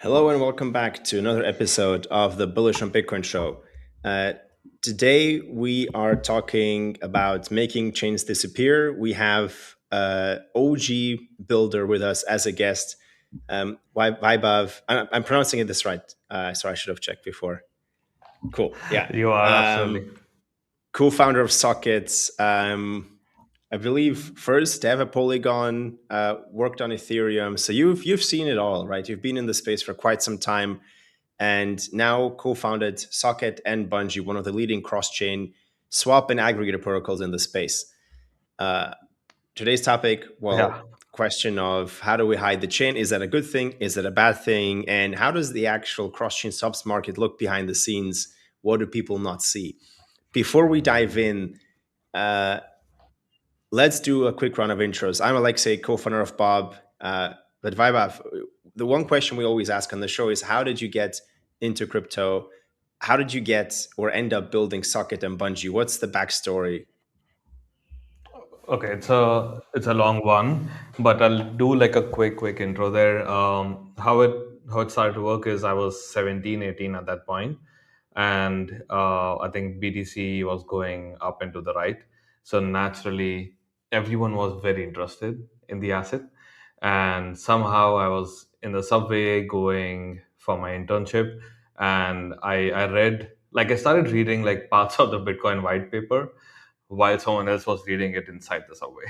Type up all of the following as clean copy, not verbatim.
Hello and welcome back to another episode of the Bullish on Bitcoin show. Uh, Today we are talking about making chains disappear. We have OG Builder with us as a guest. Vaibhav, I'm pronouncing it this right. Sorry, I should have checked before. Cool. Yeah. You are absolutely. Co-founder of Sockets. I believe first they have a Polygon, worked on Ethereum. So you've seen it all, right? You've been in the space for quite some time, and now co-founded Socket and Bungee, one of the leading cross-chain swap and aggregator protocols in the space. Uh, Today's topic, Yeah. well, question of how do we hide the chain? Is that a good thing? Is that a bad thing? And how does the actual cross-chain subs market look behind the scenes? What do people not see? Before we dive in, uh, let's do a quick round of intros. I'm Alexei, co-founder of Bob. But Vaibhav, the one question we always ask on the show is how did you get into crypto? How did you get or end up building Socket and Bungee? What's the backstory? Okay, it's a long one, but I'll do like a quick intro there. How it started to work is I was 17, 18 at that point, and I think BTC was going up and to the right. So naturally, everyone was very interested in the asset, and somehow I was in the subway going for my internship, and I read like I started reading like parts of the Bitcoin white paper while someone else was reading it inside the subway.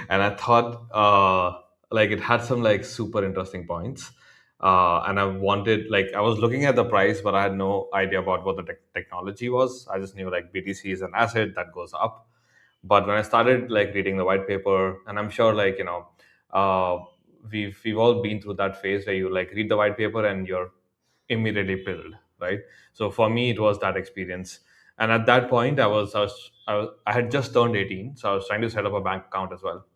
And I thought like it had some like super interesting points. And I wanted like I was looking at the price, but I had no idea about what the technology was. I just knew like BTC is an asset that goes up. But when I started like reading the white paper, and I'm sure like uh, we've all been through that phase where you like read the white paper and you're immediately pilled, right? So for me, it was that experience. And at that point, I had just turned 18, so I was trying to set up a bank account as well.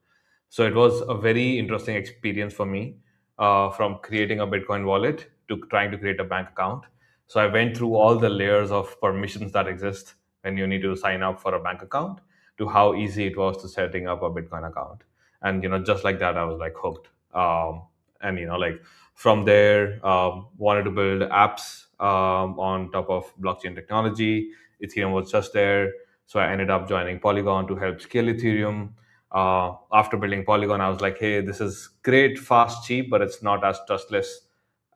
So it was a very interesting experience for me, from creating a Bitcoin wallet to trying to create a bank account. So I went through all the layers of permissions that exist when you need to sign up for a bank account, to how easy it was to setting up a Bitcoin account. And just like that, I was like hooked. And like from there, wanted to build apps on top of blockchain technology. Ethereum was just there, so I ended up joining Polygon to help scale Ethereum. After building Polygon, I was like, hey, this is great, fast, cheap, but it's not as trustless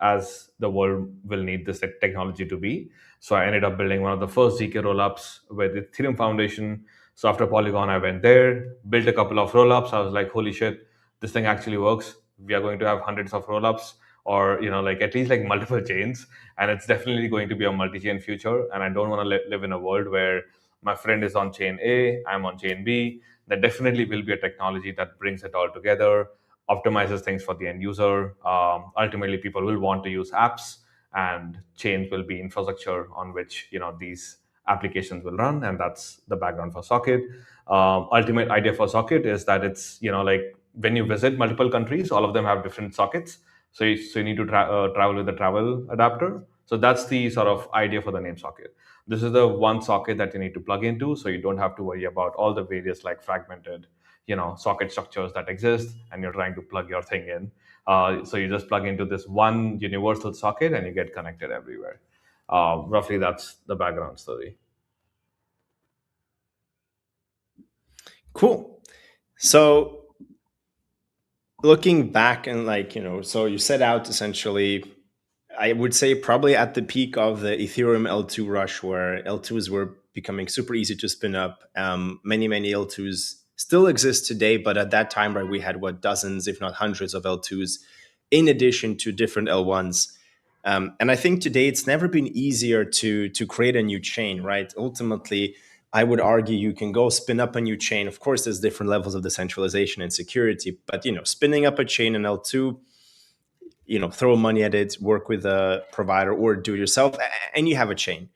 as the world will need this technology to be. So I ended up building one of the first ZK rollups with Ethereum Foundation. So after Polygon, I went there, built a couple of rollups. I was like, holy shit, this thing actually works. We are going to have hundreds of rollups, or like at least like multiple chains, and it's definitely going to be a multi-chain future. And I don't want to live in a world where my friend is on chain A, I'm on chain B. There definitely will be a technology that brings it all together, optimizes things for the end user. Ultimately, people will want to use apps, and chains will be infrastructure on which these applications will run, and that's the background for Socket. Ultimate idea for Socket is that it's like when you visit multiple countries, all of them have different sockets. So you need to travel with a travel adapter. So that's the sort of idea for the name Socket. This is the one socket that you need to plug into, so you don't have to worry about all the various like fragmented socket structures that exist, and you're trying to plug your thing in. So you just plug into this one universal socket and you get connected everywhere. Roughly, that's the background story. Cool. So looking back and so you set out essentially, I would say probably at the peak of the Ethereum L2 rush, where L2s were becoming super easy to spin up. Many L2s still exist today, but at that time, right, we had what, dozens, if not hundreds of L2s, in addition to different L1s. And I think today it's never been easier to create a new chain, right? Ultimately, I would argue you can go spin up a new chain. Of course, there's different levels of decentralization and security, but spinning up a chain in L2, throw money at it, work with a provider or do it yourself, and you have a chain.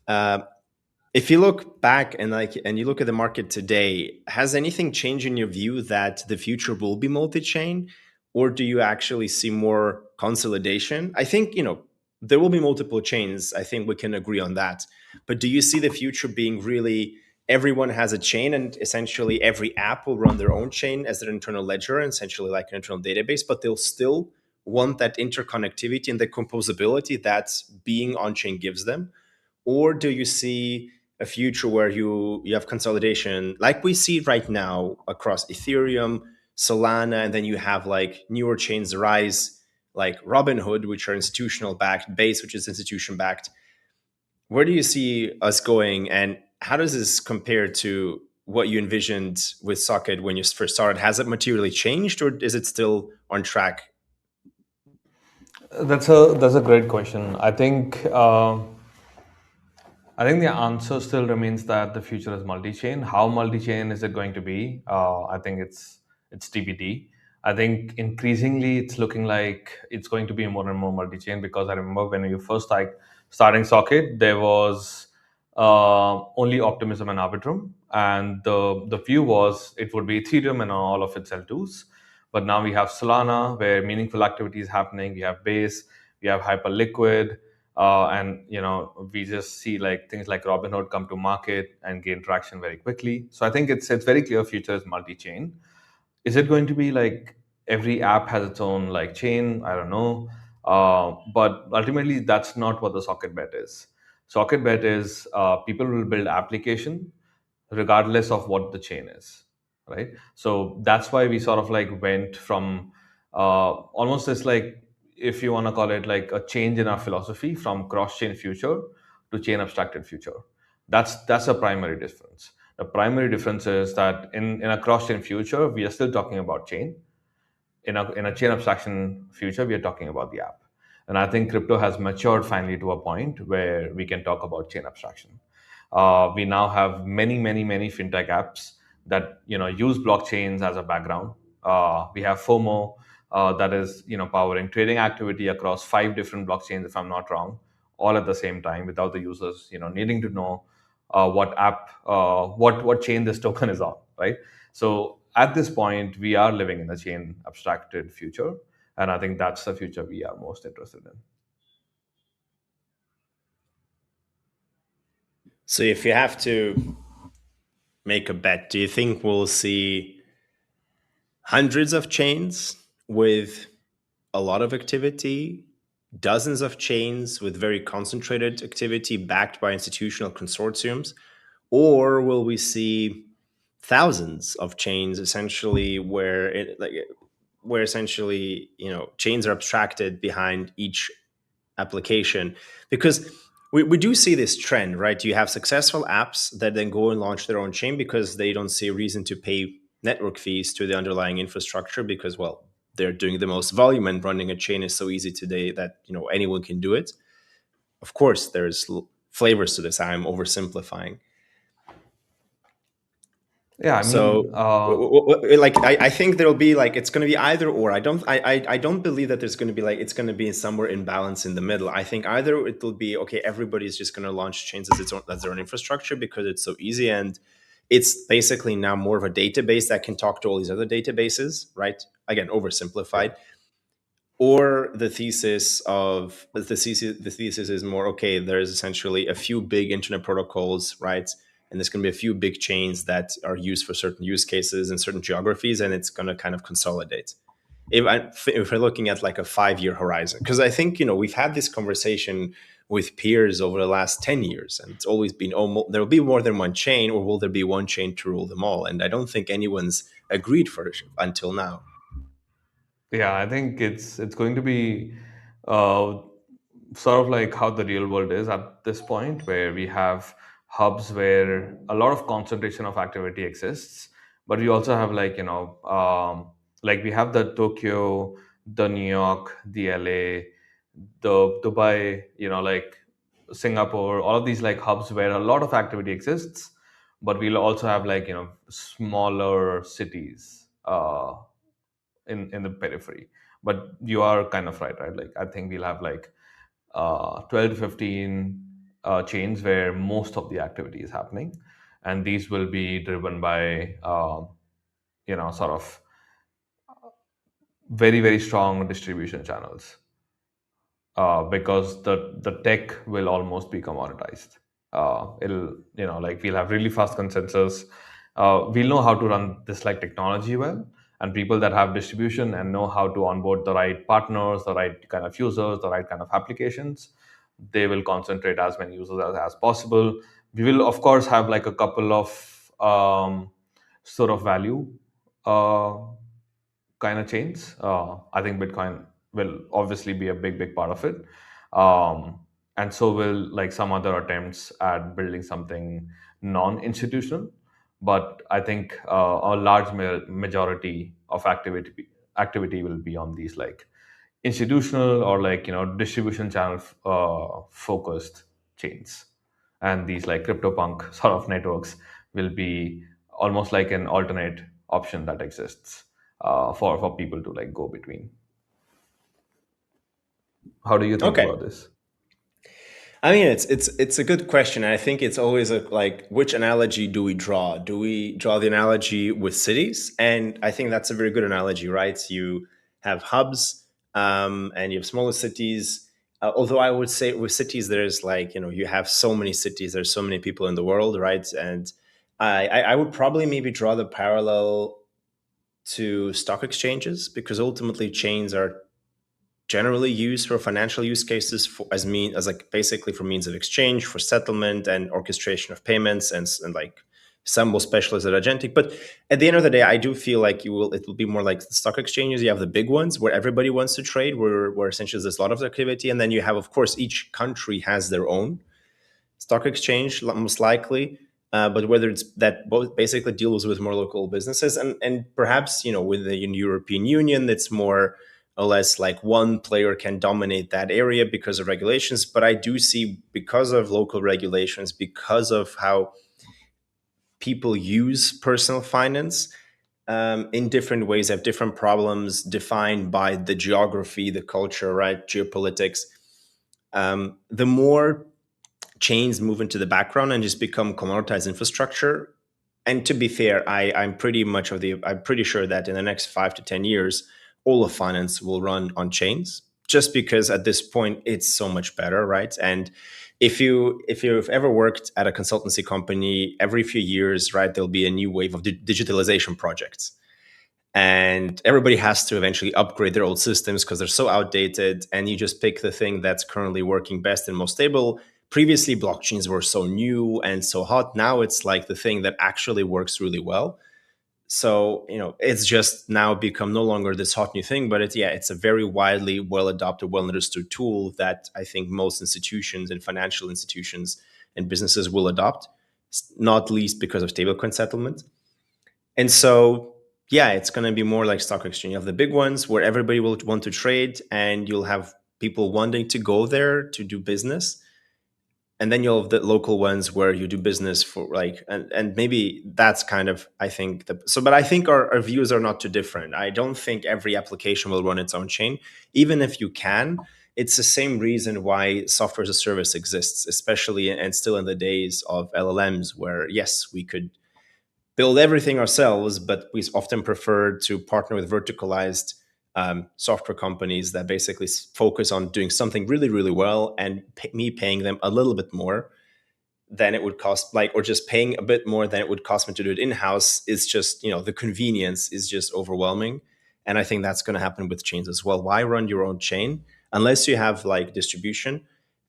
Uh, if you look back and you look at the market today, has anything changed in your view that the future will be multi-chain, or do you actually see more consolidation? I think there will be multiple chains. I think we can agree on that. But do you see the future being really everyone has a chain and essentially every app will run their own chain as their internal ledger and essentially like an internal database, but they'll still want that interconnectivity and the composability that being on chain gives them? Or do you see a future where you have consolidation like we see right now across Ethereum, Solana, and then you have like newer chains rise like Robinhood, which are institutional backed, Base, which is institution backed? Where do you see us going, and how does this compare to what you envisioned with Socket when you first started? Has it materially changed, or is it still on track? That's a great question. I think the answer still remains that the future is multi-chain. How multi-chain is it going to be? I think it's TBD. I think increasingly it's looking like it's going to be more and more multi-chain, because I remember when you first like starting Socket, there was only Optimism and Arbitrum, and the view was it would be Ethereum and all of its L2s. But now we have Solana, where meaningful activity is happening. We have Base, we have Hyperliquid, and we just see like things like Robinhood come to market and gain traction very quickly. So I think it's very clear future is multi-chain. Is it going to be like every app has its own like chain? I don't know. But ultimately, that's not what the Socket bet is. Socket bet is people will build application regardless of what the chain is, right? So that's why we sort of like went from almost this like, if you want to call it like a change in our philosophy from cross-chain future to chain abstracted future. That's a primary difference. The primary difference is that in a cross-chain future, we are still talking about chain. In a chain abstraction future, we are talking about the app. And I think crypto has matured finally to a point where we can talk about chain abstraction. We now have many fintech apps that use blockchains as a background. We have FOMO that is powering trading activity across 5 different blockchains, if I'm not wrong, all at the same time, without the users needing to know what chain this token is on, right? So at this point, we are living in a chain abstracted future, and I think that's the future we are most interested in. So if you have to make a bet, do you think we'll see hundreds of chains with a lot of activity, dozens of chains with very concentrated activity backed by institutional consortiums? Or will we see thousands of chains essentially where essentially chains are abstracted behind each application? Because we do see this trend, right? You have successful apps that then go and launch their own chain because they don't see a reason to pay network fees to the underlying infrastructure, because, well, they're doing the most volume and running a chain is so easy today that anyone can do it. Of course, there's flavors to this. I'm oversimplifying. Yeah, I So, mean, like, I think there'll be like it's going to be either or. I don't believe that there's going to be like it's going to be somewhere in balance in the middle. I think either it will be okay. Everybody's just going to launch chains as their own infrastructure because it's so easy, and it's basically now more of a database that can talk to all these other databases, right? Again, yeah. oversimplified. Or the thesis is more okay. There's essentially a few big internet protocols, right? And there's going to be a few big chains that are used for certain use cases in certain geographies, and it's going to kind of consolidate. If we're looking at like a 5-year horizon, because I think we've had this conversation with peers over the last 10 years, and it's always been, oh, there will be more than one chain, or will there be one chain to rule them all? And I don't think anyone's agreed for it until now. Yeah, I think it's going to be uh, sort of like how the real world is at this point, where we have hubs where a lot of concentration of activity exists, but we also have like we have the Tokyo, the New York, the LA, the Dubai, like Singapore, all of these like hubs where a lot of activity exists, but we'll also have like smaller cities. In the periphery. But you are kind of right? Like I think we'll have like 12 to 15 chains where most of the activity is happening, and these will be driven by sort of very strong distribution channels, because the tech will almost be commoditized. It'll like we'll have really fast consensus. We'll know how to run this like technology well, And people that have distribution and know how to onboard the right partners, the right kind of users, the right kind of applications, they will concentrate as many users as possible. We will, of course, have like a couple of sort of value uh, kind of chains. I think Bitcoin will obviously be a big part of it. And so will like some other attempts at building something non-institutional. But I think a large majority of activity will be on these like institutional or like distribution channel focused chains, and these like CryptoPunk sort of networks will be almost like an alternate option that exists for people to like go between. How do you think Okay. about this? I mean, it's a good question. And I think it's always a, like, which analogy do we draw? Do we draw the analogy with cities? And I think that's a very good analogy, right? You have hubs, and you have smaller cities. Although I would say with cities, there's like, you have so many cities. There's so many people in the world, right? And I would probably maybe draw the parallel to stock exchanges, because ultimately chains are generally used for financial use cases, as like basically for means of exchange, for settlement and orchestration of payments, and like some will specialize at agentic. But at the end of the day, I do feel like it will be more like the stock exchanges. You have the big ones where everybody wants to trade, where essentially there's a lot of activity, and then you have, of course, each country has their own stock exchange, most likely. But whether it's that both basically deals with more local businesses, and perhaps with the European Union, it's more or less like one player can dominate that area because of regulations. But I do see, because of local regulations, because of how people use personal finance in different ways, have different problems defined by the geography, the culture, right, geopolitics. The more chains move into the background and just become commoditized infrastructure. And to be fair, I'm pretty sure that in the next 5 to 10 years, all of finance will run on chains, just because at this point it's so much better, right? And if you've ever worked at a consultancy company, every few years, right, there'll be a new wave of digitalization projects, and everybody has to eventually upgrade their old systems because they're so outdated, and you just pick the thing that's currently working best and most stable. Previously, blockchains were so new and so hot. Now it's like the thing that actually works really well. So it's just now become no longer this hot new thing, but it's a very widely well adopted, well understood tool that I think most institutions and financial institutions and businesses will adopt, not least because of stablecoin settlement. And so, yeah, it's going to be more like stock exchange. You have the big ones where everybody will want to trade, and you'll have people wanting to go there to do business. And then you'll have the local ones where you do business for like, and maybe that's kind of, I think, but I think our views are not too different. I don't think every application will run its own chain. Even if you can, it's the same reason why software as a service exists, especially and still in the days of LLMs, where yes, we could build everything ourselves, but we often prefer to partner with verticalized software companies that basically focus on doing something really, really well, and me paying them a little bit more than it would cost, like, or just paying a bit more than it would cost me to do it in-house. Is just, the convenience is just overwhelming. And I think that's going to happen with chains as well. Why run your own chain unless you have like distribution?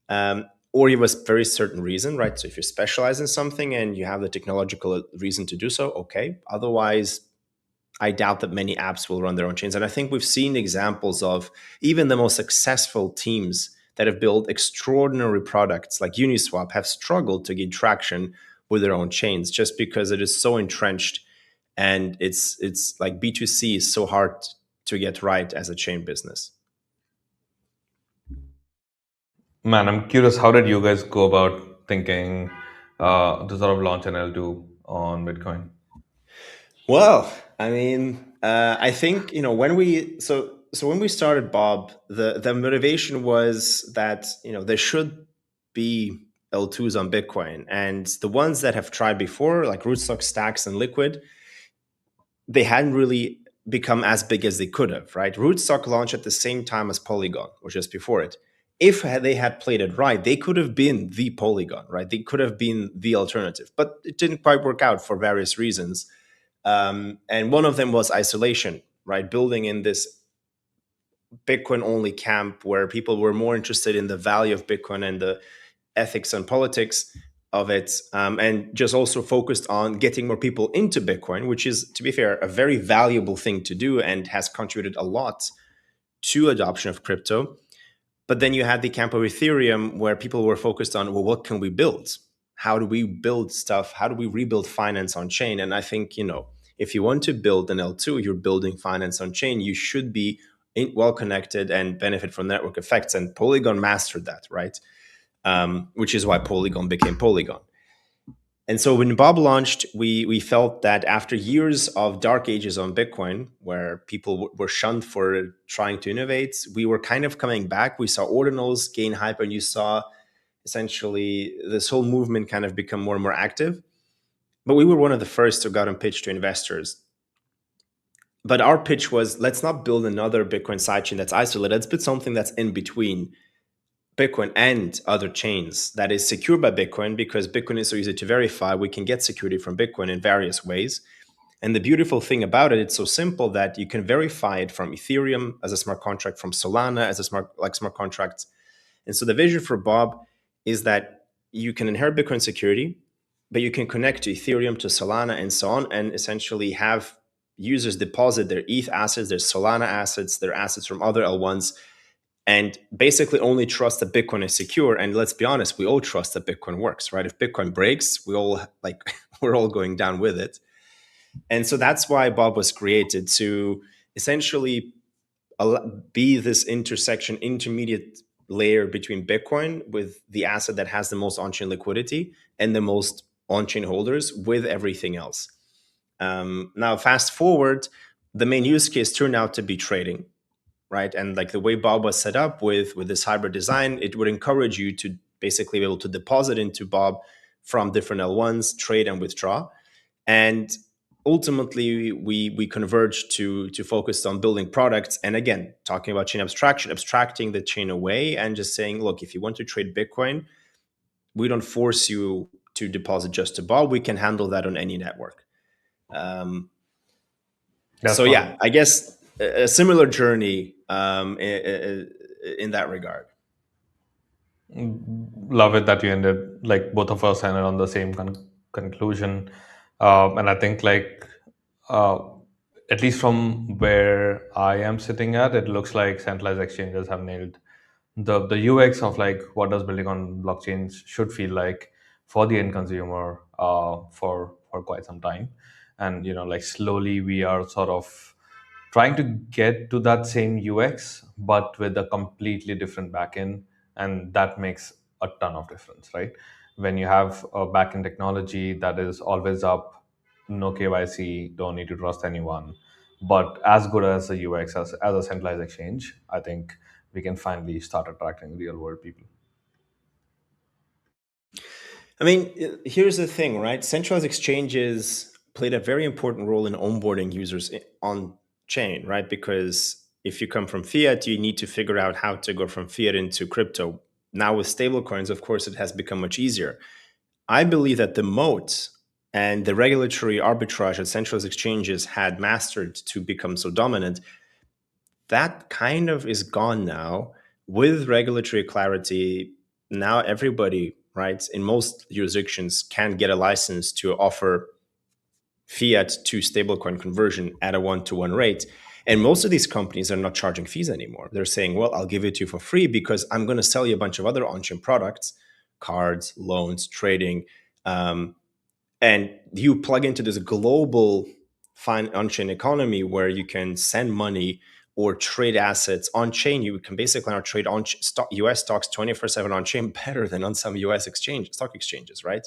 Or you have a very certain reason, right? So if you specialize in something and you have the technological reason to do so, okay. Otherwise, I doubt that many apps will run their own chains. And I think we've seen examples of even the most successful teams that have built extraordinary products like Uniswap have struggled to gain traction with their own chains, just because it is so entrenched, and it's like B2C is so hard to get right as a chain business. Man, I'm curious, how did you guys go about thinking to sort of launch an L2 on Bitcoin? Well, I mean, I think when we started Bob, the motivation was that there should be L2s on Bitcoin, and the ones that have tried before, like Rootstock, Stacks, and Liquid, they hadn't really become as big as they could have. Right? Rootstock launched at the same time as Polygon, or just before it. If they had played it right, they could have been the Polygon, right? They could have been the alternative, but it didn't quite work out for various reasons. And one of them was isolation, right? Building in this Bitcoin only camp where people were more interested in the value of Bitcoin and the ethics and politics of it, and just also focused on getting more people into Bitcoin, which is, to be fair, a very valuable thing to do and has contributed a lot to adoption of crypto. But then you had the camp of Ethereum where people were focused on, well, what can we build? How do we build stuff? How do we rebuild finance on chain? And I think, if you want to build an L2, you're building finance on chain, you should be well connected and benefit from network effects. And Polygon mastered that, right? Which is why Polygon became Polygon. And so when Bob launched, we felt that after years of dark ages on Bitcoin, where people were shunned for trying to innovate, we were kind of coming back. We saw ordinals gain hype, and you saw essentially this whole movement kind of become more and more active. But we were one of the first who got on pitch to investors. But our pitch was, let's not build another Bitcoin sidechain that's isolated. Let's build something that's in between Bitcoin and other chains that is secured by Bitcoin, because Bitcoin is so easy to verify. We can get security from Bitcoin in various ways. And the beautiful thing about it, it's so simple that you can verify it from Ethereum as a smart contract, from Solana as a smart contract. And so the vision for Bob is that you can inherit Bitcoin security, but you can connect to Ethereum, to Solana, and so on, and essentially have users deposit their ETH assets, their Solana assets, their assets from other L1s, and basically only trust that Bitcoin is secure. And let's be honest, we all trust that Bitcoin works, right? If Bitcoin breaks, we're all going down with it. And so that's why Bob was created, to essentially be this intermediate layer between Bitcoin, with the asset that has the most on-chain liquidity and the most on-chain holders, with everything else. Now, fast forward, the main use case turned out to be trading, right? And like the way Bob was set up with this hybrid design, it would encourage you to basically be able to deposit into Bob from different L1s, trade and withdraw. And ultimately, we converged to focus on building products. And again, talking about chain abstraction, abstracting the chain away and just saying, look, if you want to trade Bitcoin, we don't force you to deposit just to Bob. We can handle that on any network. So yeah, I guess a similar journey in that regard. Love it that you ended, like both of us ended on the same conclusion. And I think uh, at least from where I am sitting at, it looks like centralized exchanges have nailed the UX of like what does building on blockchains should feel like for the end consumer for quite some time. And like slowly we are sort of trying to get to that same UX, but with a completely different backend, and that makes a ton of difference, right? When you have a backend technology that is always up, no KYC, don't need to trust anyone, but as good as the UX as a centralized exchange, I think we can finally start attracting real world people. I mean, here's the thing, right? Centralized exchanges played a very important role in onboarding users on chain, right? Because if you come from fiat, you need to figure out how to go from fiat into crypto. Now with stablecoins, of course, it has become much easier. I believe that the moat and the regulatory arbitrage that centralized exchanges had mastered to become so dominant, that kind of is gone now. With regulatory clarity, now everybody, right, in most jurisdictions can get a license to offer fiat to stablecoin conversion at a one-to-one rate. And most of these companies are not charging fees anymore. They're saying, well, I'll give it to you for free because I'm going to sell you a bunch of other on-chain products, cards, loans, trading. And you plug into this global on-chain economy where you can send money or trade assets on chain. You can basically now trade on US stocks 24/7 on chain better than on some US stock exchanges, right?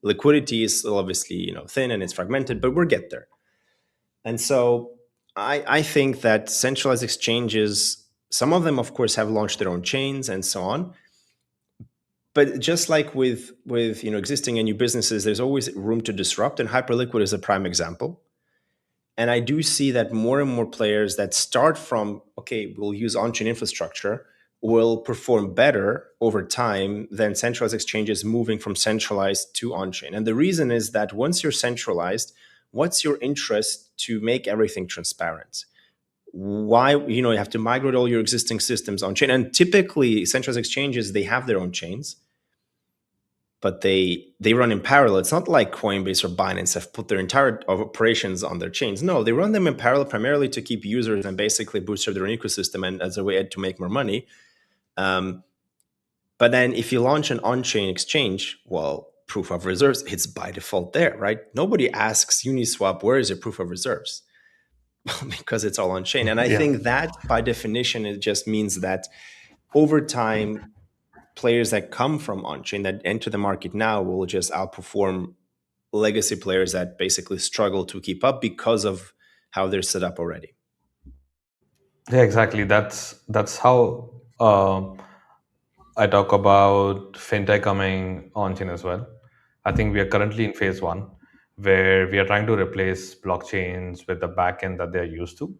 Liquidity is still obviously thin and it's fragmented, but we'll get there. And so I think that centralized exchanges, some of them of course have launched their own chains and so on. But just like with existing and new businesses, there's always room to disrupt, and Hyperliquid is a prime example. And I do see that more and more players that start from, okay, we'll use on-chain infrastructure, will perform better over time than centralized exchanges moving from centralized to on-chain. And the reason is that once you're centralized, what's your interest to make everything transparent? Why, you have to migrate all your existing systems on chain? And typically centralized exchanges, they have their own chains, but they run in parallel. It's not like Coinbase or Binance have put their entire operations on their chains. No, they run them in parallel primarily to keep users and basically bootstrap their own ecosystem and as a way to make more money. But then if you launch an on-chain exchange, well, proof of reserves, it's by default there, right? Nobody asks Uniswap, where is your proof of reserves? Because it's all on chain. And I think that by definition, it just means that over time, players that come from on-chain that enter the market now will just outperform legacy players that basically struggle to keep up because of how they're set up already. Yeah, exactly. That's how I talk about fintech coming on chain as well. I think we are currently in phase one, where we are trying to replace blockchains with the backend that they're used to,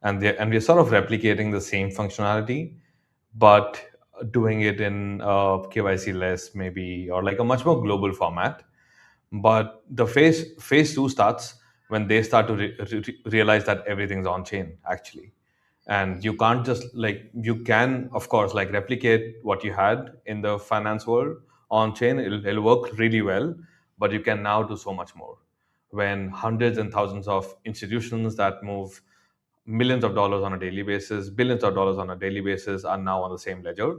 and we're sort of replicating the same functionality, but doing it in KYC less maybe, or like a much more global format. But the phase two starts when they start to realize that everything's on chain actually, and you can't just like, you can of course like replicate what you had in the finance world on chain. It'll work really well, but you can now do so much more when hundreds and thousands of institutions that move millions of dollars on a daily basis, billions of dollars on a daily basis, are now on the same ledger.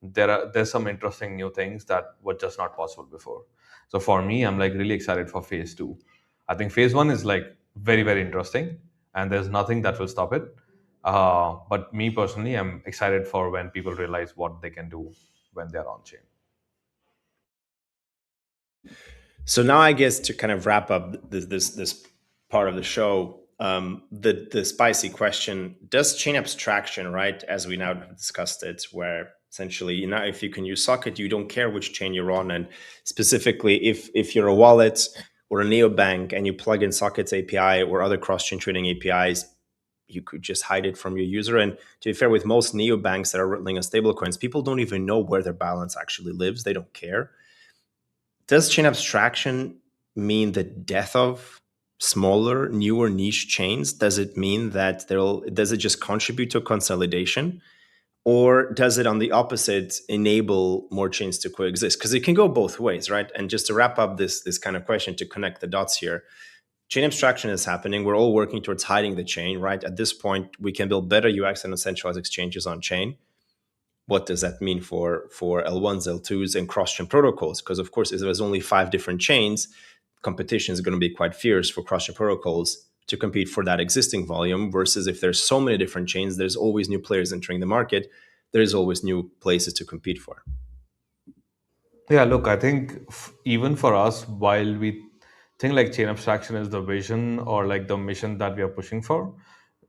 There's some interesting new things that were just not possible before. So for me, I'm like really excited for phase two. I think phase one is like very, very interesting, and there's nothing that will stop it. But me personally, I'm excited for when people realize what they can do when they're on chain. So now I guess to kind of wrap up this part of the show, the spicy question: does chain abstraction, right, as we now discussed it, where essentially, if you can use Socket, you don't care which chain you're on, and specifically if you're a wallet or a neobank and you plug in Socket's API or other cross-chain trading APIs, you could just hide it from your user. And to be fair, with most neobanks that are running on stablecoins, people don't even know where their balance actually lives. They don't care. Does chain abstraction mean the death of smaller, newer niche chains? Does it mean that does it just contribute to consolidation? Or does it, on the opposite, enable more chains to coexist? Because it can go both ways, right? And just to wrap up this kind of question, to connect the dots here, chain abstraction is happening. We're all working towards hiding the chain, right? At this point, we can build better UX and centralized exchanges on chain. What does that mean for L1s, L2s, and cross-chain protocols? Because of course, if there's only 5 different chains, competition is going to be quite fierce for cross-chain protocols to compete for that existing volume. Versus if there's so many different chains, there's always new players entering the market. There's always new places to compete for. Yeah, look, I think even for us, while we think like chain abstraction is the vision or like the mission that we are pushing for,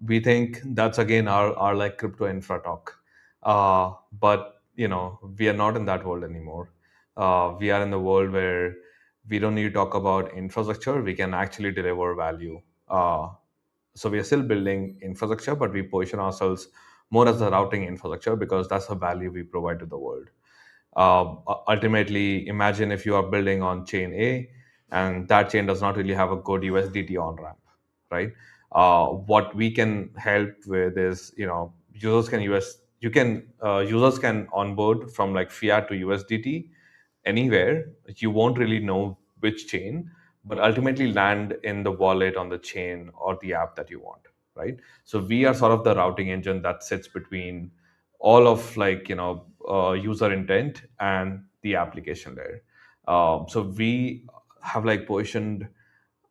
we think that's again our like crypto infra talk. But we are not in that world anymore. We are in the world where we don't need to talk about infrastructure. We can actually deliver value. So we are still building infrastructure, but we position ourselves more as a routing infrastructure because that's the value we provide to the world. Ultimately, imagine if you are building on chain A and that chain does not really have a good USDT on ramp, right? What we can help with is, users can onboard from like fiat to USDT anywhere. You won't really know which chain, but ultimately land in the wallet on the chain or the app that you want, right? So we are sort of the routing engine that sits between all of like user intent and the application layer. So we have like positioned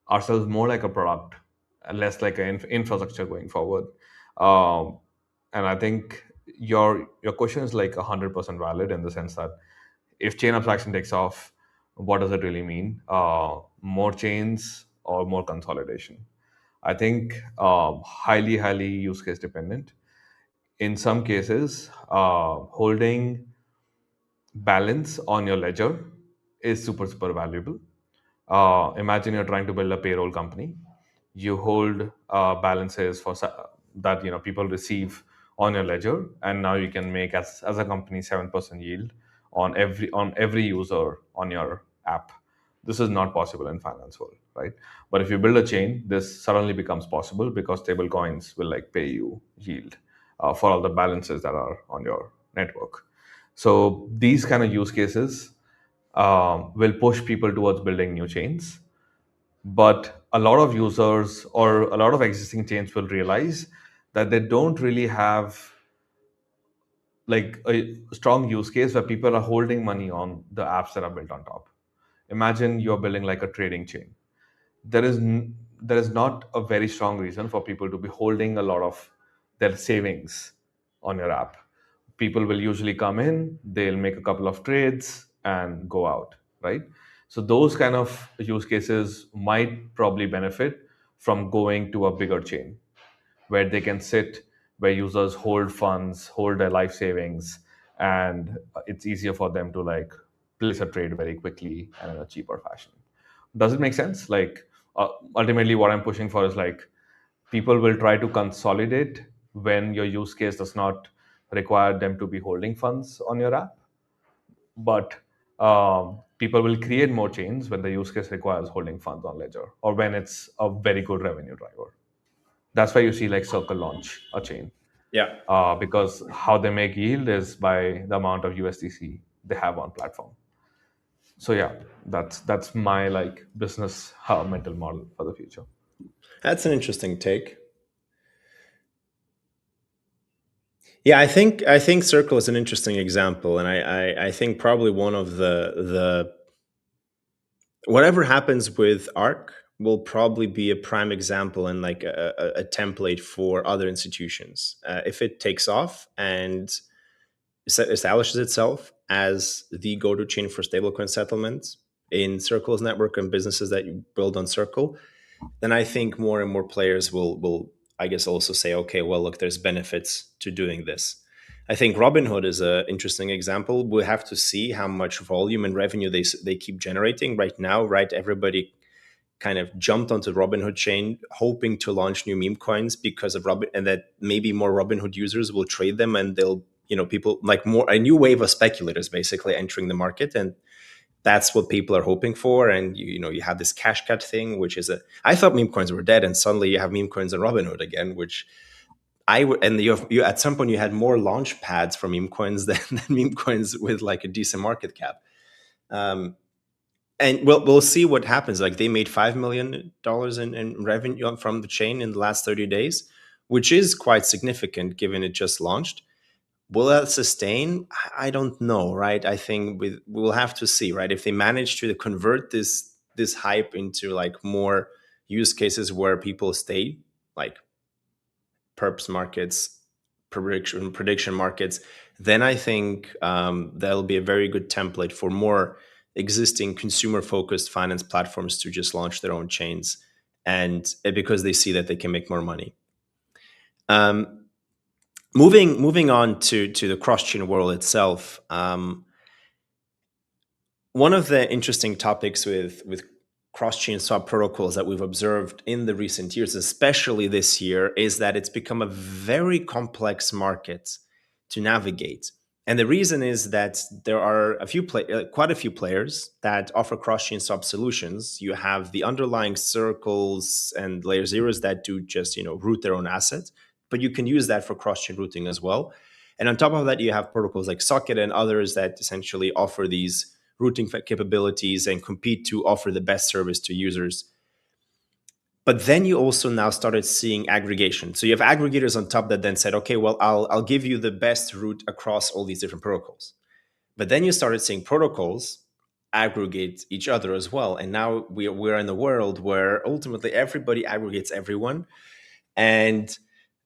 ourselves more like a product and less like an infrastructure going forward. um, and I think your question is like 100% valid in the sense that if chain abstraction takes off, what does it really mean? More chains or more consolidation? I think highly use case dependent. In some cases, holding balance on your ledger is super valuable. Imagine you're trying to build a payroll company. You hold balances that people receive on your ledger, and now you can make as a company 7% yield on every user on your app. This is not possible in finance world, right? But if you build a chain, this suddenly becomes possible because stable coins will like pay you yield for all the balances that are on your network. So these kind of use cases will push people towards building new chains. But a lot of users or a lot of existing chains will realize that they don't really have like a strong use case where people are holding money on the apps that are built on top. Imagine you're building like a trading chain. There is not a very strong reason for people to be holding a lot of their savings on your app. People will usually come in, they'll make a couple of trades and go out, right? So those kind of use cases might probably benefit from going to a bigger chain where they can sit, where users hold funds, hold their life savings, and it's easier for them to like place a trade very quickly and in a cheaper fashion. Does it make sense? Like ultimately, what I'm pushing for is like people will try to consolidate when your use case does not require them to be holding funds on your app, but people will create more chains when the use case requires holding funds on Ledger or when it's a very good revenue driver. That's why you see like Circle launch a chain Yeah. because how they make yield is by the amount of USDC they have on platform. So yeah, that's my like business mental model for the future. That's an interesting take. Yeah, I think Circle is an interesting example, and I think probably one of the whatever happens with Arc will probably be a prime example and like a template for other institutions. If it takes off and establishes itself as the go-to chain for stablecoin settlements in Circle's network and businesses that you build on Circle, then I think more and more players will I guess also say, okay, well, look, there's benefits to doing this. I think Robinhood is an interesting example. We'll have to see how much volume and revenue they keep generating right now. Right, everybody kind of jumped onto Robinhood chain, hoping to launch new meme coins because of Robin, and that maybe more Robinhood users will trade them, and they'll people like more a new wave of speculators basically entering the market, and that's what people are hoping for. And you have this cash cut thing, which is I thought meme coins were dead, and suddenly you have meme coins on Robinhood again, which and you at some point you had more launch pads for meme coins than meme coins with like a decent market cap. And we'll see what happens. Like they made $5 million in revenue from the chain in the last 30 days, which is quite significant given it just launched. Will that sustain? I don't know, right? I think we'll have to see, right? If they manage to convert this hype into like more use cases where people stay, like perps markets, prediction markets, then I think that'll be a very good template for more existing consumer focused finance platforms to just launch their own chains, and because they see that they can make more money. Moving on to the cross chain world itself. One of the interesting topics with cross chain swap protocols that we've observed in the recent years, especially this year, is that it's become a very complex market to navigate. And the reason is that there are quite a few players that offer cross chain swap solutions. You have the underlying circles and layer zeros that do just root their own assets, but you can use that for cross chain routing as well. And on top of that, you have protocols like Socket and others that essentially offer these routing capabilities and compete to offer the best service to users. But then you also now started seeing aggregation. So you have aggregators on top that then said, okay, well, I'll give you the best route across all these different protocols. But then you started seeing protocols aggregate each other as well. And now we're in a world where ultimately everybody aggregates everyone. And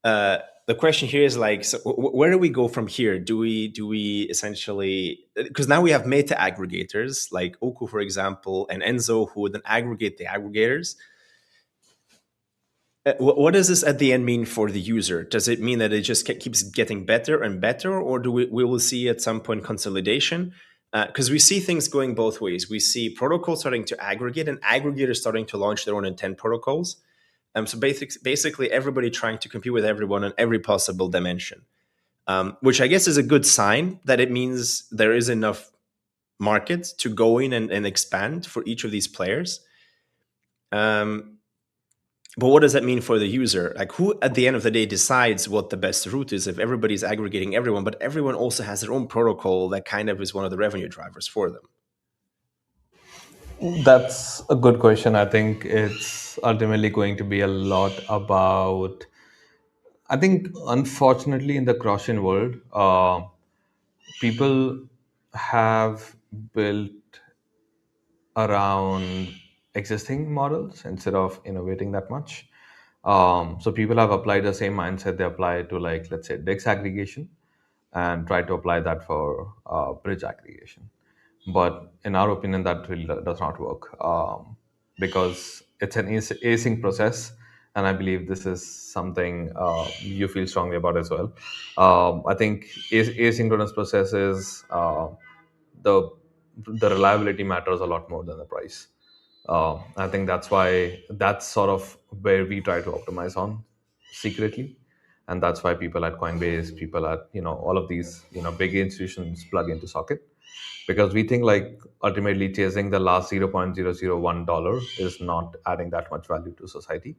the question here is like, so where do we go from here? Do we essentially, because now we have meta aggregators like Oku, for example, and Enzo, who would then aggregate the aggregators. What does this at the end mean for the user? Does it mean that it just keeps getting better and better, or do we will see at some point consolidation? Because we see things going both ways. We see protocols starting to aggregate and aggregators starting to launch their own intent protocols. So basically, everybody trying to compete with everyone on every possible dimension, which I guess is a good sign that it means there is enough market to go in and expand for each of these players. But what does that mean for the user? Like, who at the end of the day decides what the best route is if everybody's aggregating everyone, but everyone also has their own protocol that kind of is one of the revenue drivers for them? That's a good question. I think it's ultimately going to be a lot about. I think, unfortunately, in the cross-chain world, people have built around existing models instead of innovating that much. So people have applied the same mindset they apply to, like, let's say, DEX aggregation, and try to apply that for bridge aggregation. But in our opinion, that really does not work, because it's an async process, and I believe this is something you feel strongly about as well. I think asynchronous processes, the the reliability matters a lot more than the price. I think that's sort of where we try to optimize on secretly, and that's why people at Coinbase, people at all of these big institutions plug into Socket, because we think, like, ultimately chasing the last $0.001 is not adding that much value to society,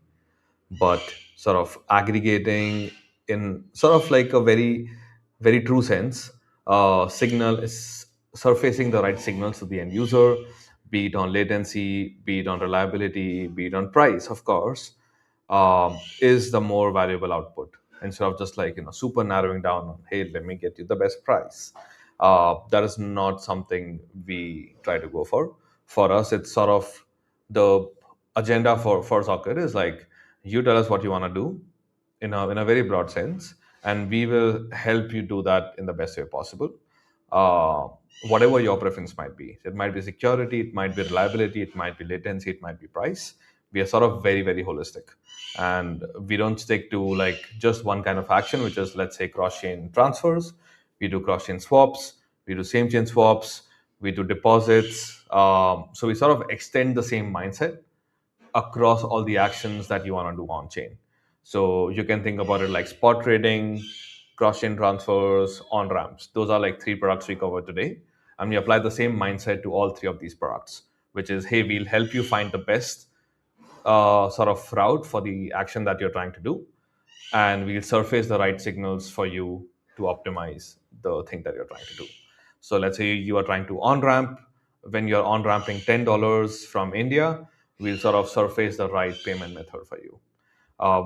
but sort of aggregating in sort of like a very very true sense, signal is surfacing the right signals to the end user, be it on latency, be it on reliability, be it on price, of course, is the more valuable output, instead of just, like, super narrowing down on, hey, let me get you the best price. That is not something we try to go for. For us, it's sort of the agenda for Socket is like, you tell us what you want to do in a very broad sense, and we will help you do that in the best way possible. uh, Whatever your preference might be, it might be security, it might be reliability, it might be latency, it might be price. We are sort of very very holistic, and we don't stick to, like, just one kind of action, which is, let's say, cross chain transfers. We do cross chain swaps, we do same chain swaps, we do deposits. So we sort of extend the same mindset across all the actions that you want to do on chain. So you can think about it like spot trading, cross chain transfers, on ramps. Those are like three products we covered today. And we apply the same mindset to all three of these products, which is, hey, we'll help you find the best sort of route for the action that you're trying to do. And we'll surface the right signals for you to optimize the thing that you're trying to do. So let's say you are trying to on ramp. When you're on ramping $10 from India, we'll sort of surface the right payment method for you.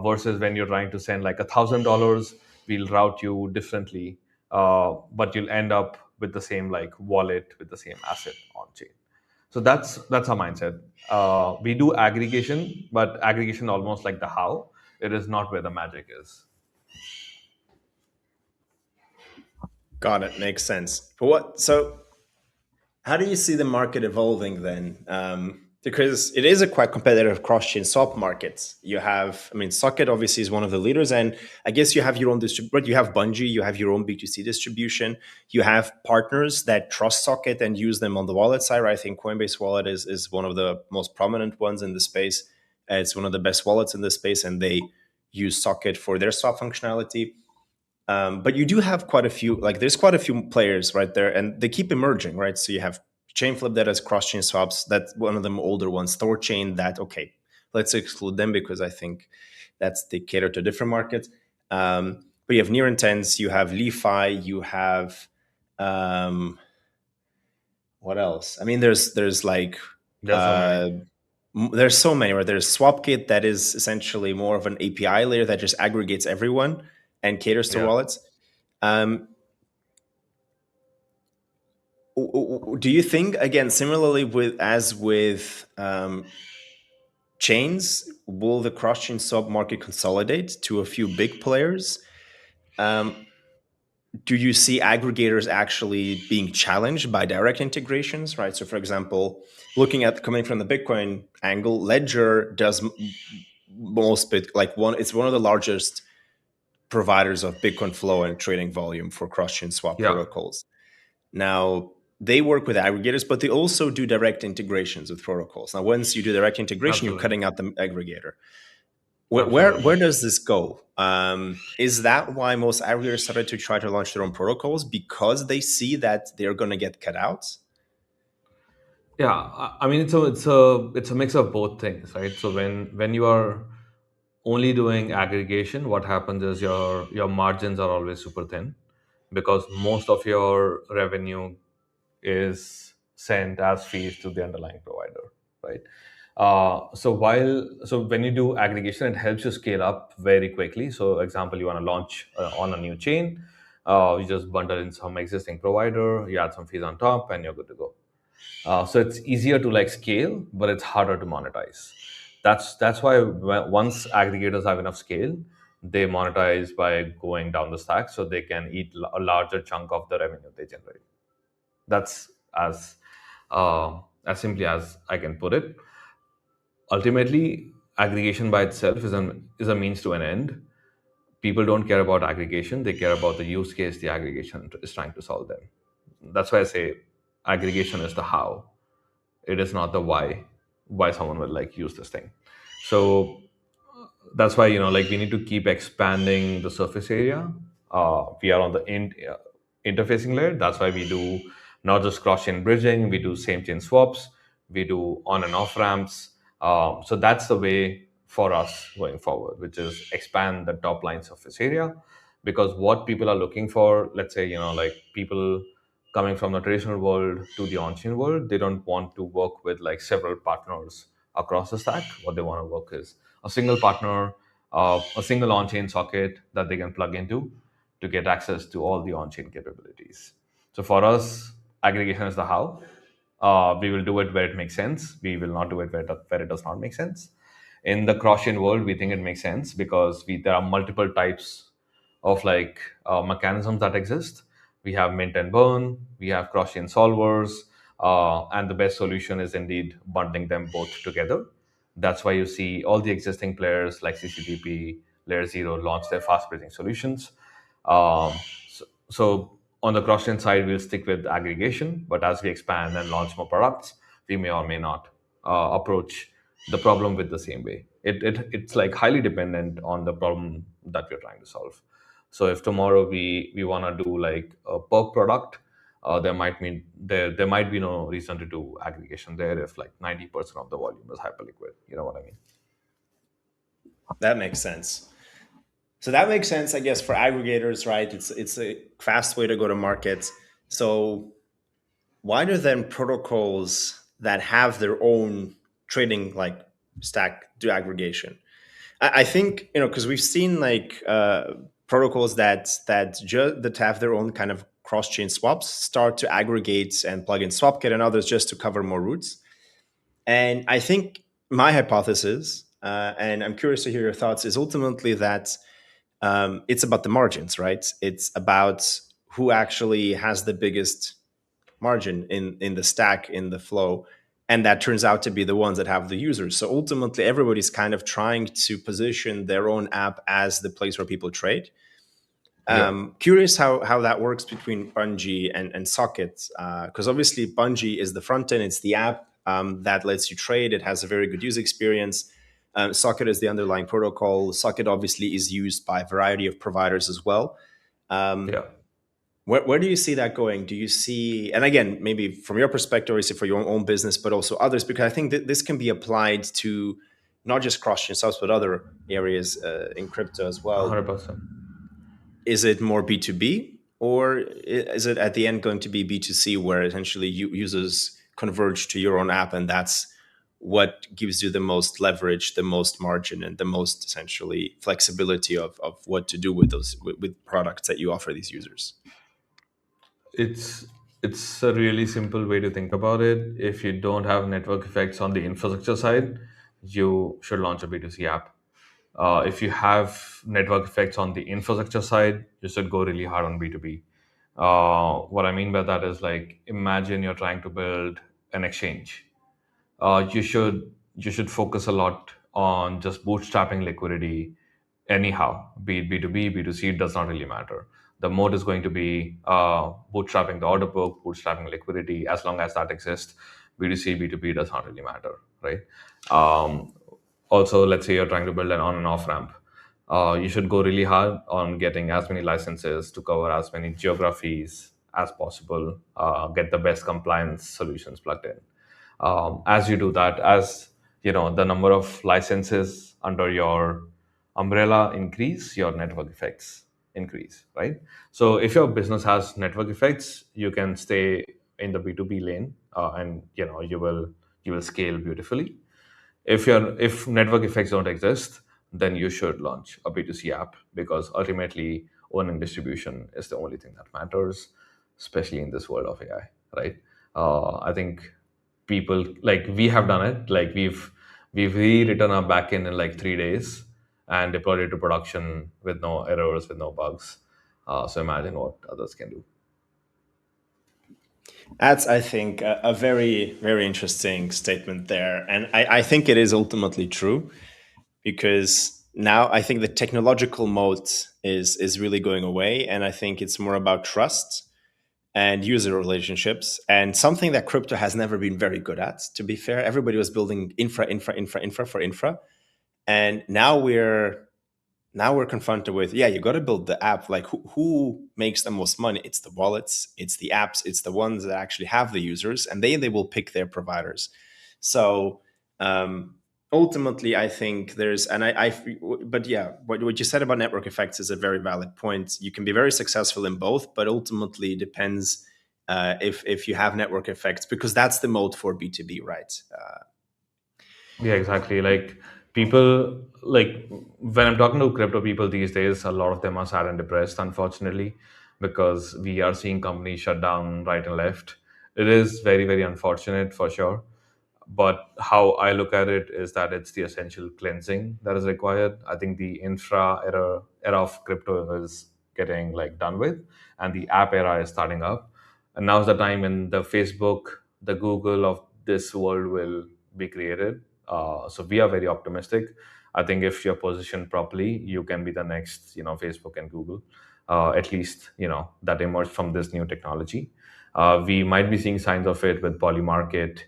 Versus when you're trying to send like $1,000, we'll route you differently, but you'll end up with the same, like, wallet with the same asset on chain. So that's our mindset. We do aggregation, but aggregation almost like the how. It is not where the magic is. Got it. Makes sense. For what? So, how do you see the market evolving then? Because it is a quite competitive cross-chain swap market. You have, I mean, Socket obviously is one of the leaders, and I guess you have your own distribution. You have Bungee, you have your own B2C distribution. You have partners that trust Socket and use them on the wallet side. Right? I think Coinbase Wallet is one of the most prominent ones in the space. It's one of the best wallets in the space, and they use Socket for their swap functionality. But you do have quite a few, like there's quite a few players right there, and they keep emerging, right? So you have Chainflip that has cross-chain swaps. That's one of them older ones. Thorchain, that okay, let's exclude them because I think they cater to different markets. But you have Near Intense, you have LeFi, you have what else? I mean, there's like There's so many. there's so many. Right? There's SwapKit that is essentially more of an API layer that just aggregates everyone and caters to Yeah. wallets. Um, do you think, again, similarly with chains, will the cross-chain swap market consolidate to a few big players? Do you see aggregators actually being challenged by direct integrations, right? So, for example, looking at coming from the Bitcoin angle, Ledger does most bit like one. It's one of the largest providers of Bitcoin flow and trading volume for cross-chain swap Yeah. protocols. Now, they work with aggregators, but they also do direct integrations with protocols. Now, once you do direct integration, you're Absolutely. cutting out the aggregator. Where Absolutely. does this go? Is that why most aggregators started to try to launch their own protocols because they see that they're going to get cut out? Yeah, I mean it's a mix of both things, right? So when you are only doing aggregation, what happens is your margins are always super thin because most of your revenue is sent as fees to the underlying provider, right? So when you do aggregation, it helps you scale up very quickly. So, example, you want to launch on a new chain, you just bundle in some existing provider, you add some fees on top, and you're good to go. So it's easier to like scale, but it's harder to monetize. That's why once aggregators have enough scale, they monetize by going down the stack, so they can eat a larger chunk of the revenue they generate. That's as simply as I can put it. Ultimately, aggregation by itself is a means to an end. People don't care about aggregation; they care about the use case the aggregation is trying to solve them. That's why I say aggregation is the how. It is not the why someone will like use this thing. So that's why like we need to keep expanding the surface area. We are on the interfacing layer. That's why we do not just cross chain bridging, we do same chain swaps, we do on and off ramps. So that's the way for us going forward, which is expand the top line surface area. Because what people are looking for, let's say like people coming from the traditional world to the on-chain world, they don't want to work with like several partners across the stack. What they want to work is a single partner, a single on-chain socket that they can plug into to get access to all the on-chain capabilities. So for us, aggregation is the how. We will do it where it makes sense. We will not do it where it does not make sense. In the cross-chain world, we think it makes sense because there are multiple types of like mechanisms that exist. We have mint and burn, we have cross-chain solvers, and the best solution is indeed bundling them both together. That's why you see all the existing players like CCTP, Layer Zero launch their fast bridging solutions. Um, so on the cross-chain side, we'll stick with aggregation, but as we expand and launch more products, we may or may not approach the problem with the same way. It's like highly dependent on the problem that we're trying to solve. So if tomorrow we want to do like a perk product, there might be no reason to do aggregation there if like 90% of the volume is hyperliquid. You know what I mean? That makes sense. So that makes sense, I guess, for aggregators, right? It's a fast way to go to market. So why do then protocols that have their own trading like stack do aggregation? I think because we've seen like protocols that have their own kind of cross chain swaps start to aggregate and plug in SwapKit and others just to cover more routes. And I think my hypothesis, and I'm curious to hear your thoughts, is ultimately that it's about the margins, right? It's about who actually has the biggest margin in the stack, in the flow, and that turns out to be the ones that have the users. So ultimately, everybody's kind of trying to position their own app as the place where people trade. Yeah. Curious how that works between Bungee and Socket, because obviously Bungee is the front end, it's the app that lets you trade. It has a very good user experience. Socket is the underlying protocol. Socket obviously is used by a variety of providers as well. Um, Yeah. where do you see that going? Do you see, and again, maybe from your perspective, obviously for your own business, but also others, because I think that this can be applied to not just cross chain subs, but other areas in crypto as well. 100%. Is it more B2B or is it at the end going to be B2C where essentially users converge to your own app and that's what gives you the most leverage, the most margin, and the most essentially flexibility of what to do with those with products that you offer these users? It's it's a really simple way to think about it. If you don't have network effects on the infrastructure side, you should launch a B2C app. If you have network effects on the infrastructure side, you should go really hard on B2B. What I mean by that is like imagine you're trying to build an exchange. You should focus a lot on just bootstrapping liquidity anyhow, be it B2B, B2C, it does not really matter. The mode is going to be bootstrapping the order book, bootstrapping liquidity. As long as that exists, B2C, B2B does not really matter, right? Um, Also, let's say you're trying to build an on and off ramp. You should go really hard on getting as many licenses to cover as many geographies as possible, get the best compliance solutions plugged in. As you do that, as the number of licenses under your umbrella increase, your network effects increase, right? So if your business has network effects, you can stay in the B2B lane, and you will scale beautifully. If network effects don't exist, then you should launch a B2C app, because ultimately owning distribution is the only thing that matters, especially in this world of AI, right? I think people, like, we have done it. Like, we've rewritten our backend in like 3 days and deployed it to production with no errors, with no bugs. So imagine what others can do. That's, I think, a very, very interesting statement there. And I think it is ultimately true, because now I think the technological moat is really going away. And I think it's more about trust and user relationships, and something that crypto has never been very good at, to be fair. Everybody was building infra for infra. And now we're confronted with, yeah, you got to build the app. Like, who makes the most money? It's the wallets, it's the apps, it's the ones that actually have the users, and they will pick their providers. So ultimately, I think there's, and but yeah, what you said about network effects is a very valid point. You can be very successful in both, but ultimately it depends if you have network effects, because that's the mode for B2B, right? Yeah, exactly. Like, people, like, when I'm talking to crypto people these days, a lot of them are sad and depressed, unfortunately, because we are seeing companies shut down right and left. It is very, very unfortunate for sure. But how I look at it is that it's the essential cleansing that is required. I think the infra era of crypto is getting like done with, and the app era is starting up. And now's the time when the Facebook, the Google of this world will be created. So we are very optimistic. I think if you're positioned properly, you can be the next, Facebook and Google, at least, that emerged from this new technology. We might be seeing signs of it with Polymarket,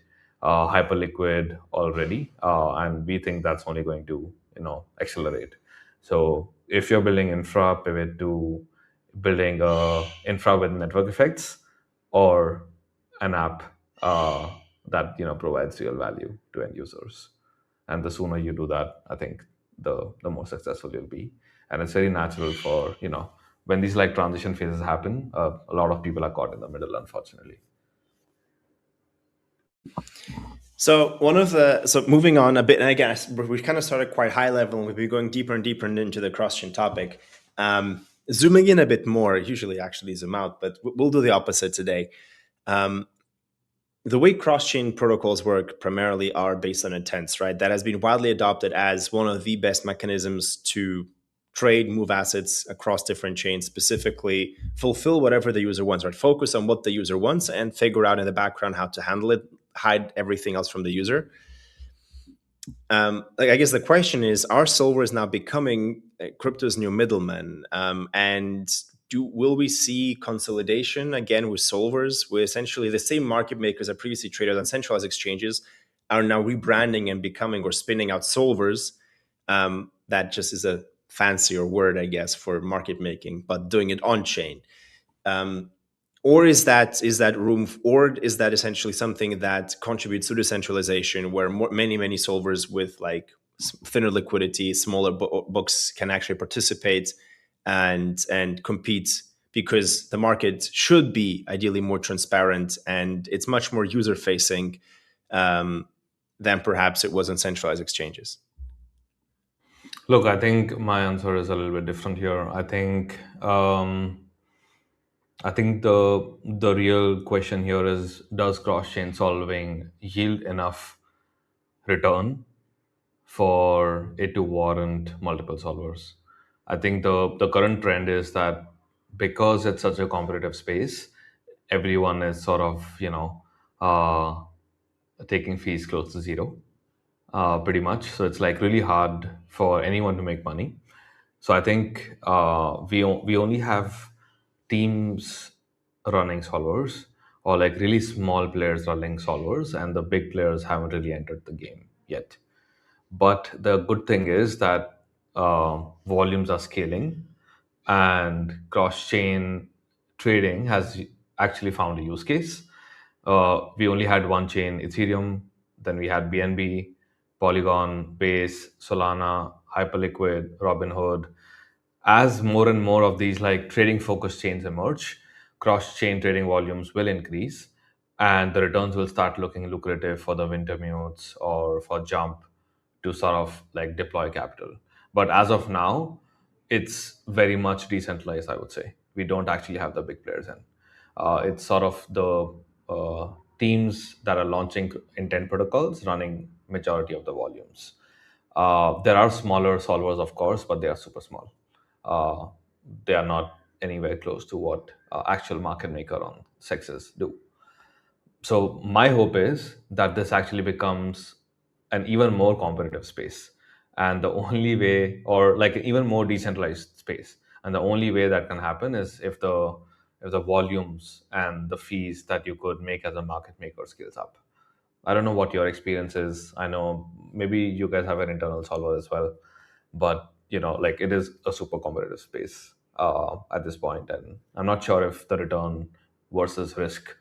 hyperliquid already, and we think that's only going to, accelerate. So if you're building infra, pivot to building infra with network effects, or an app that provides real value to end users. And the sooner you do that, I think the more successful you'll be. And it's very natural for when these like transition phases happen, a lot of people are caught in the middle, unfortunately. So moving on a bit, and again, we kind of started quite high level, and we'll be going deeper and deeper into the cross-chain topic. Zooming in a bit more, usually actually zoom out, but we'll do the opposite today. The way cross-chain protocols work primarily are based on intents, right? That has been widely adopted as one of the best mechanisms to trade, move assets across different chains, specifically fulfill whatever the user wants, right? Focus on what the user wants and figure out in the background how to handle it, hide everything else from the user. Like, I guess the question is, are solvers now becoming crypto's new middlemen? And will we see consolidation again with solvers, where essentially the same market makers that previously traded on centralized exchanges are now rebranding and becoming or spinning out solvers? That just is a fancier word, I guess, for market making, but doing it on chain. Or is that room, or is that essentially something that contributes to decentralization, where many solvers with like thinner liquidity, smaller books can actually participate and compete, because the market should be ideally more transparent and it's much more user facing than perhaps it was on centralized exchanges? Look, I think my answer is a little bit different here. I think the real question here is, does cross chain solving yield enough return for it to warrant multiple solvers? I think the current trend is that, because it's such a competitive space, everyone is sort of uh, taking fees close to zero, pretty much. So it's like really hard for anyone to make money. So I think we only have teams running solvers, or like really small players running solvers, and the big players haven't really entered the game yet. But the good thing is that volumes are scaling, and cross chain trading has actually found a use case. We only had one chain, Ethereum. Then we had BNB, Polygon, Base, Solana, Hyperliquid, Robinhood. As more and more of these like trading focused chains emerge, cross chain trading volumes will increase, and the returns will start looking lucrative for the Wintermutes or for Jump to sort of like deploy capital. But as of now, it's very much decentralized, I would say. We don't actually have the big players in. It's sort of the teams that are launching intent protocols running majority of the volumes. There are smaller solvers, of course, but they are super small. Uh, they are not anywhere close to what actual market maker on CEXs do. So my hope is that this actually becomes an even more competitive space, and the only way, or like even more decentralized space, and the only way that can happen is if the volumes and the fees that you could make as a market maker scales up. I don't know what your experience is. I know maybe you guys have an internal solver as well, but like it is a super competitive space at this point, and I'm not sure if the return versus risk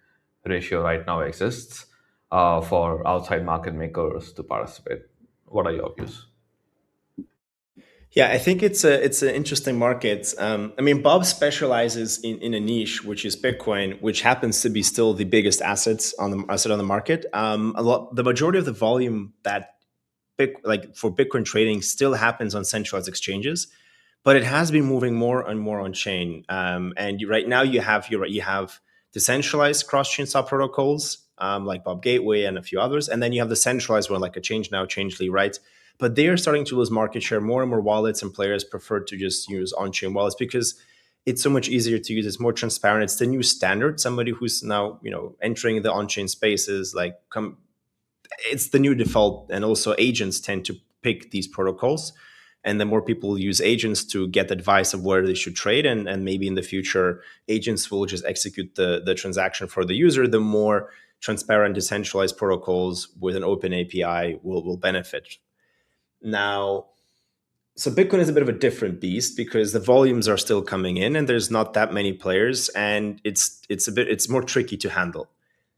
ratio right now exists for outside market makers to participate. What are your views? Yeah, I think it's an interesting market. I mean, Bob specializes in a niche, which is Bitcoin, which happens to be still the biggest asset on the market. The majority of the volume that like for Bitcoin trading still happens on centralized exchanges, but it has been moving more and more on chain. Right now you have decentralized cross chain sub protocols like Bob Gateway and a few others, and then you have the centralized one like a Change Now, Changely, right? But they are starting to lose market share. More and more wallets and players prefer to just use on chain wallets because it's so much easier to use. It's more transparent. It's the new standard. Somebody who's now entering the on chain spaces like come it's the new default, and also agents tend to pick these protocols, and the more people use agents to get advice of where they should trade, and maybe in the future agents will just execute the transaction for the user, the more transparent decentralized protocols with an open API will benefit. Now, so Bitcoin is a bit of a different beast because the volumes are still coming in and there's not that many players, and it's more tricky to handle.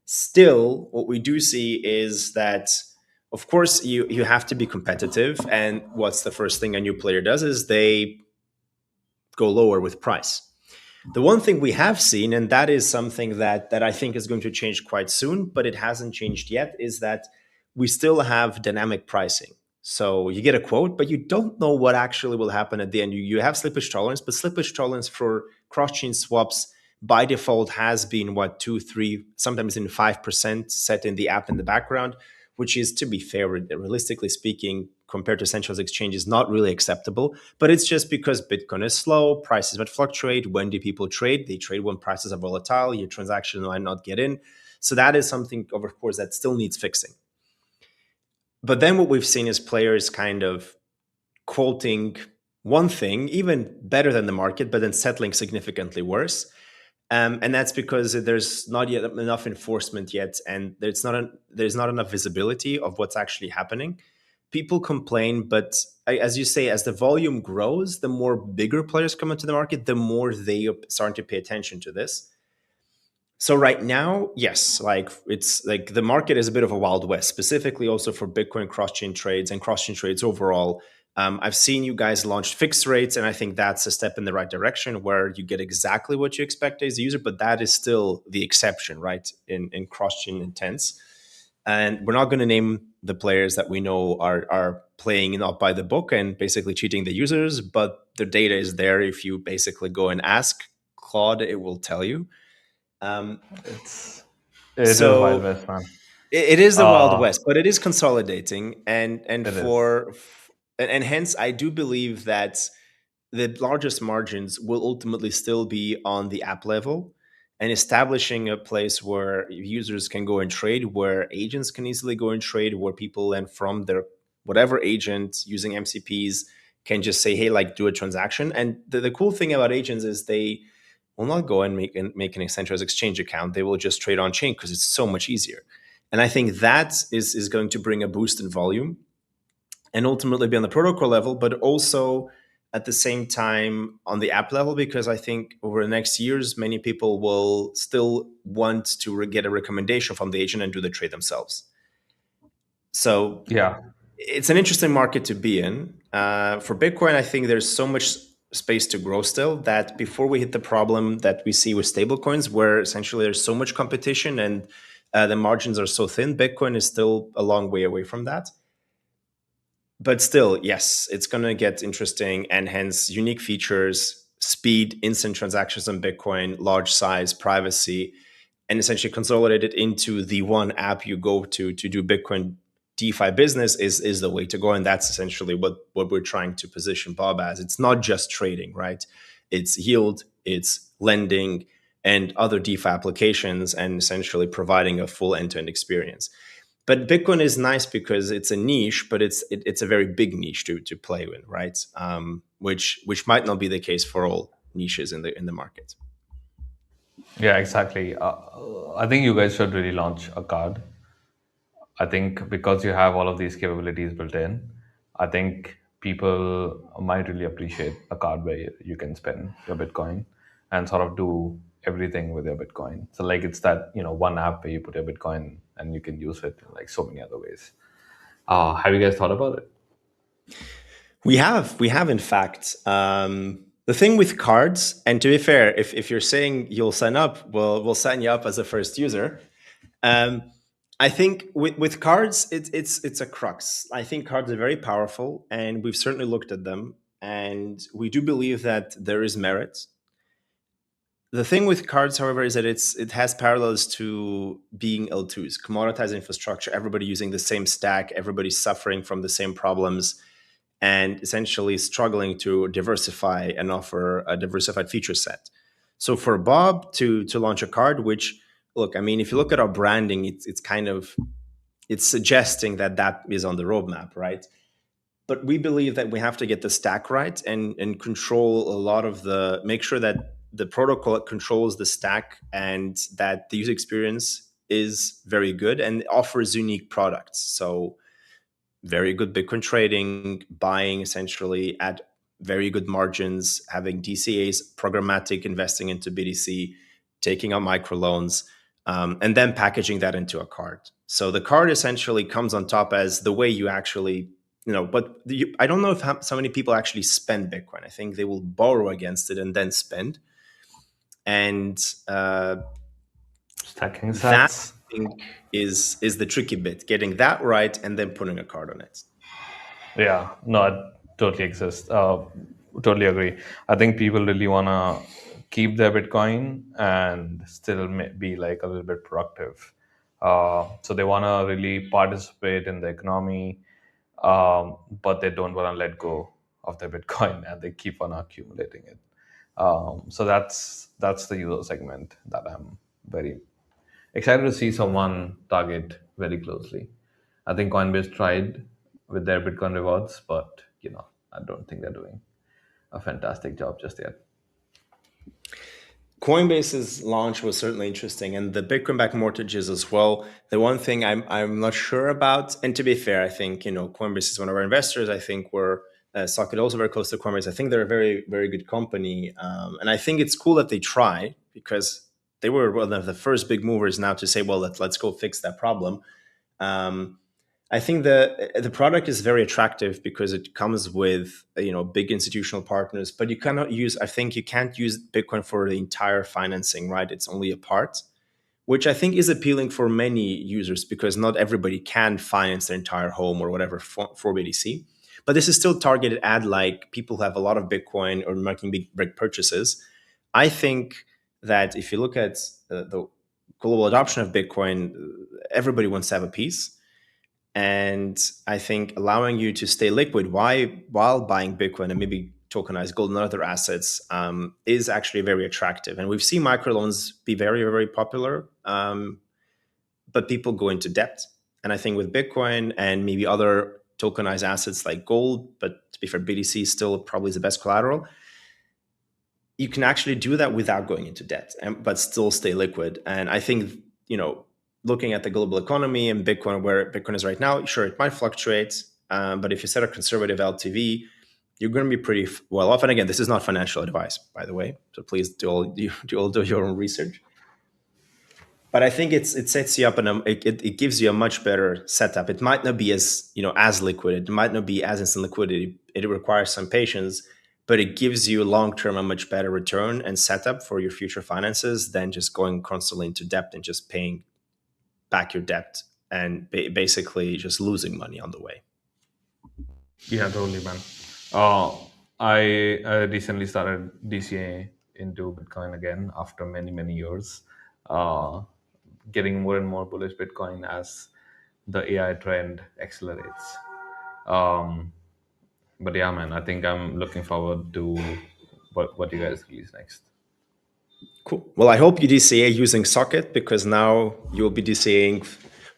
Still, what we do see is that, of course, you have to be competitive, and what's the first thing a new player does is they go lower with price. The one thing we have seen, and that is something that I think is going to change quite soon, but it hasn't changed yet, is that we still have dynamic pricing. So you get a quote, but you don't know what actually will happen at the end. You have slippage tolerance, but slippage tolerance for cross-chain swaps by default has been what, 2, 3, sometimes in 5% set in the app in the background, which is, to be fair, realistically speaking, compared to centralized exchanges, not really acceptable. But it's just because Bitcoin is slow, prices might fluctuate. When do people trade? They trade when prices are volatile. Your transaction might not get in. So that is something, of course, that still needs fixing. But then what we've seen is players kind of quoting one thing, even better than the market, but then settling significantly worse. And that's because there's not yet enough enforcement yet, and there's not enough visibility of what's actually happening. People complain, but as you say, as the volume grows, the more bigger players come into the market, the more they start to pay attention to this. So right now, yes, like it's like the market is a bit of a wild west, specifically also for Bitcoin cross-chain trades and cross-chain trades overall. I've seen you guys launch fixed rates, and I think that's a step in the right direction where you get exactly what you expect as a user, but that is still the exception, right? In cross-chain intents. And we're not going to name the players that we know are playing not by the book and basically cheating the users, but the data is there. If you basically go and ask Claude, it will tell you. It's it is Wild So West, man. it is the Wild Uh, West, but it is consolidating, and it is. and hence I do believe that the largest margins will ultimately still be on the app level, and establishing a place where users can go and trade, where agents can easily go and trade, where people then from their whatever agent using MCPs can just say, hey, like do a transaction. And the cool thing about agents is they will not go and make an centralized exchange account. They will just trade on chain because it's so much easier. And I think that is going to bring a boost in volume and ultimately be on the protocol level, but also at the same time on the app level, because I think over the next years, many people will still want to get a recommendation from the agent and do the trade themselves. So Yeah. it's an interesting market to be in. For Bitcoin, I think there's so much space to grow still that before we hit the problem that we see with stablecoins, where essentially there's so much competition and the margins are so thin, Bitcoin is still a long way away from that. But still, yes, it's going to get interesting, and hence unique features, speed, instant transactions on Bitcoin, large size, privacy, and essentially consolidate it into the one app you go to do Bitcoin DeFi business is the way to go. And that's essentially what we're trying to position Bob as. It's not just trading, right? It's yield, it's lending, and other DeFi applications, and essentially providing a full end-to-end experience. But Bitcoin is nice because it's a niche, but it's a very big niche to play in, right? Which might not be the case for all niches in the market. Yeah, exactly. I think you guys should really launch a card. I think because you have all of these capabilities built in, I think people might really appreciate a card where you can spend your Bitcoin and sort of do everything with your Bitcoin. So like it's that, one app where you put your Bitcoin and you can use it in like so many other ways. Have you guys thought about it? We have in fact. The thing with cards, and to be fair, if you're saying you'll sign up, we'll sign you up as a first user. Um, I think with cards, it's a crux. I think cards are very powerful, and we've certainly looked at them, and we do believe that there is merit. The thing with cards, however, is that it has parallels to being L2s, commoditized infrastructure, everybody using the same stack, everybody suffering from the same problems, and essentially struggling to diversify and offer a diversified feature set. So for Bob to launch a card, which, look, I mean, if you look at our branding, it's kind of, it's suggesting that is on the roadmap, right? But we believe that we have to get the stack right and control a lot of make sure that the protocol controls the stack and that the user experience is very good and offers unique products. So very good Bitcoin trading, buying essentially at very good margins, having DCAs, programmatic investing into BTC, taking out microloans, and then packaging that into a card. So the card essentially comes on top as the way you actually, but I don't know if so many people actually spend Bitcoin. I think they will borrow against it and then spend. And Stacking that, sats. I think, is the tricky bit, getting that right and then putting a card on it. Yeah, no, it totally exists. Totally agree. I think people really want to keep their Bitcoin and still be like a little bit productive. So they want to really participate in the economy, but they don't want to let go of their Bitcoin and they keep on accumulating it. So that's the user segment that I'm very excited to see someone target very closely. I think Coinbase tried with their Bitcoin rewards, but I don't think they're doing a fantastic job just yet. Coinbase's launch was certainly interesting, and the Bitcoin-backed mortgages as well. The one thing I'm not sure about, and to be fair, I think Coinbase is one of our investors. I think we're Socket also very close to Coinbase. I think they're a very very good company, and I think it's cool that they try because they were one of the first big movers now to say, well, let's go fix that problem. I think the product is very attractive because it comes with big institutional partners, but you cannot use. I think you can't use Bitcoin for the entire financing, right? It's only a part, which I think is appealing for many users because not everybody can finance their entire home or whatever for BTC. But this is still targeted at like people who have a lot of Bitcoin or making big purchases. I think that if you look at the global adoption of Bitcoin, everybody wants to have a piece. And I think allowing you to stay liquid while buying Bitcoin and maybe tokenized gold and other assets is actually very attractive. And we've seen microloans be very, very popular, but people go into debt. And I think with Bitcoin and maybe other tokenized assets like gold, but to be fair, BTC still probably is the best collateral, you can actually do that without going into debt, but still stay liquid. And I think, looking at the global economy and Bitcoin, where Bitcoin is right now, sure, it might fluctuate. But if you set a conservative LTV, you're going to be pretty well off. And again, this is not financial advice, by the way, so please do your own research. But I think it sets you up and it gives you a much better setup. It might not be as as liquid. It might not be as instant liquidity. It requires some patience, but it gives you long term a much better return and setup for your future finances than just going constantly into debt and just paying back your debt and basically just losing money on the way. Yeah, totally, man. Uh, I recently started DCA into Bitcoin again after many years. Uh, Getting more and more bullish Bitcoin as the AI trend accelerates. Um, but yeah, man, I think I'm looking forward to what you guys release next. Cool. Well, I hope you DCA using Socket, because now you'll be DCAing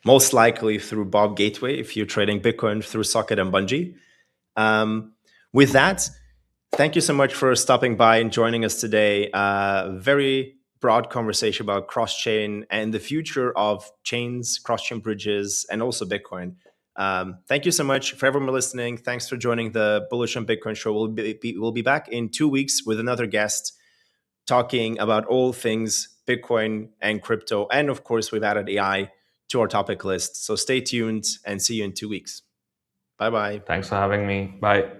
most likely through Bob Gateway if you're trading Bitcoin through Socket and Bungee. With that, thank you so much for stopping by and joining us today. Very broad conversation about cross-chain and the future of chains, cross-chain bridges, and also Bitcoin. Thank you so much for everyone listening. Thanks for joining the Bullish on Bitcoin show. We'll be back in 2 weeks with another guest talking about all things Bitcoin and crypto. And of course, we've added AI to our topic list. So stay tuned and see you in 2 weeks. Bye-bye. Thanks for having me. Bye.